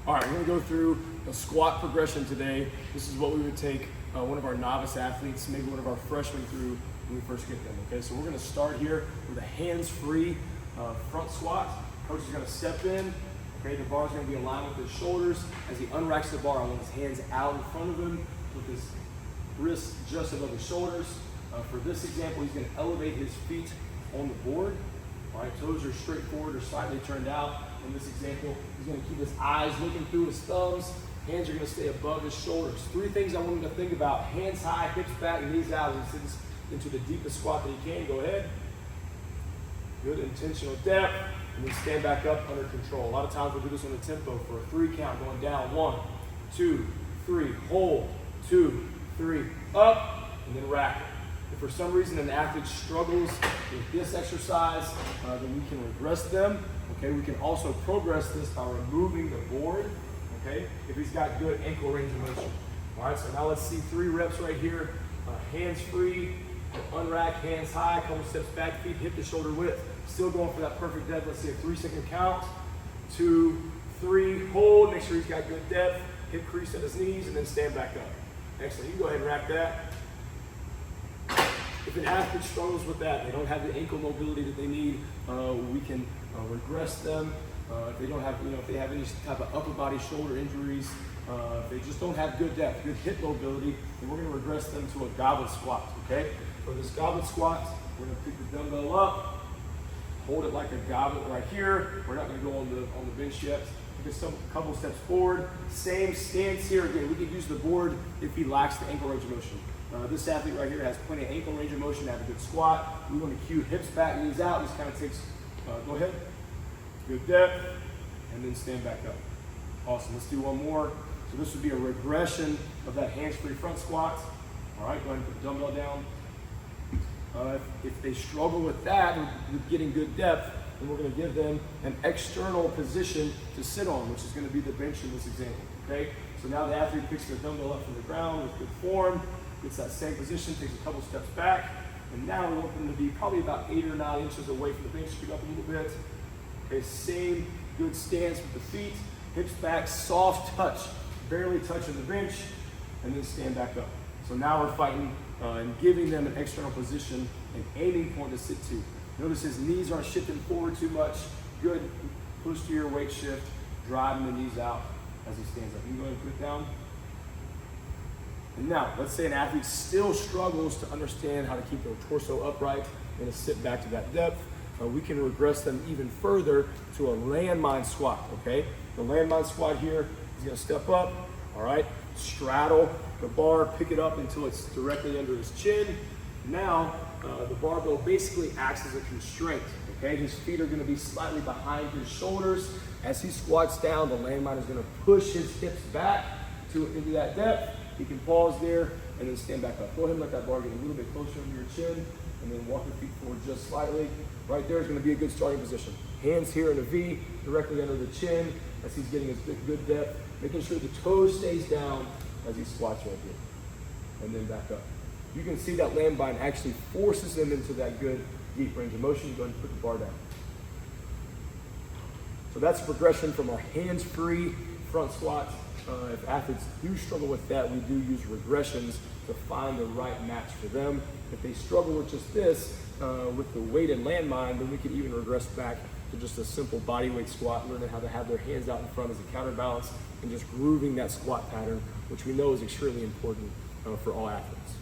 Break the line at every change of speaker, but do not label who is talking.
All right, we're gonna go through a squat progression today. This is what we would take one of our novice athletes, maybe one of our freshmen through when we first get them, okay? So we're gonna start here with a hands-free front squat. Coach is gonna step in, okay? The bar's gonna be aligned with his shoulders. As he unracks the bar, I want his hands out in front of him with his wrists just above his shoulders. For this example, he's gonna elevate his feet on the board. All right, toes are straight forward or slightly turned out. In this example, he's gonna keep his eyes looking through his thumbs. Hands are gonna stay above his shoulders. Three things I want him to think about: hands high, hips back, knees out. As he sits into the deepest squat that he can. Go ahead. Good intentional depth, and then stand back up under control. A lot of times we'll do this on a tempo for a 3 count, going down. 1, 2, 3, hold, 2, 3, up, and then rack it. If for some reason an athlete struggles with this exercise, then we can regress them. Okay, we can also progress this by removing the board. Okay, if he's got good ankle range of motion. All right, so now let's see 3 reps right here. Hands free, unrack, hands high, couple steps back, feet hip to shoulder width. Still going for that perfect depth. Let's see a 3-second count. 2, 3, hold. Make sure he's got good depth. Hip crease at his knees, and then stand back up. Excellent. You can go ahead and rack that. If an athlete struggles with that, they don't have the ankle mobility that they need, we can regress them. If they don't have, if they have any type of upper body shoulder injuries, if they just don't have good depth, good hip mobility, then we're going to regress them to a goblet squat. Okay? For this goblet squat, we're going to pick the dumbbell up, hold it like a goblet right here. We're not going to go on the bench yet. Take a couple steps forward. Same stance here. Again, we could use the board if he lacks the ankle range of motion. This athlete right here has plenty of ankle range of motion to have a good squat. We want to cue hips back, knees out. This kind of takes, go ahead. Good depth, and then stand back up. Awesome, let's do one more. So this would be a regression of that hands-free front squat. All right, go ahead and put the dumbbell down. If they struggle with that, with getting good depth, then we're gonna give them an external position to sit on, which is gonna be the bench in this example, okay? So now the athlete picks their dumbbell up from the ground with good form, gets that same position, takes a couple steps back, and now we want them to be probably about 8 or 9 inches away from the bench. Scoot up a little bit. Okay, same good stance with the feet, hips back, soft touch, barely touching the bench, and then stand back up. So now we're fighting and giving them an external position, an aiming point to sit to. Notice his knees aren't shifting forward too much. Good posterior weight shift, driving the knees out as he stands up. You can go ahead and put it down. And now, let's say an athlete still struggles to understand how to keep their torso upright and to sit back to that depth. We can regress them even further to a landmine squat, okay? The landmine squat here, he's gonna step up, all right? Straddle the bar, pick it up until it's directly under his chin. Now, the barbell basically acts as a constraint, okay? His feet are gonna be slightly behind his shoulders. As he squats down, the landmine is gonna push his hips back into that depth. You can pause there and then stand back up. Go ahead and let that bar get a little bit closer to your chin and then walk your feet forward just slightly. Right there is going to be a good starting position. Hands here in a V, directly under the chin as he's getting his good depth. Making sure the toe stays down as he squats right here. And then back up. You can see that landmine actually forces him into that good deep range of motion. Go ahead and put the bar down. So that's a progression from our hands-free front squat. If athletes do struggle with that, we do use regressions to find the right match for them. If they struggle with just this, with the weighted landmine, then we can even regress back to just a simple body weight squat, learning how to have their hands out in front as a counterbalance and just grooving that squat pattern, which we know is extremely important for all athletes.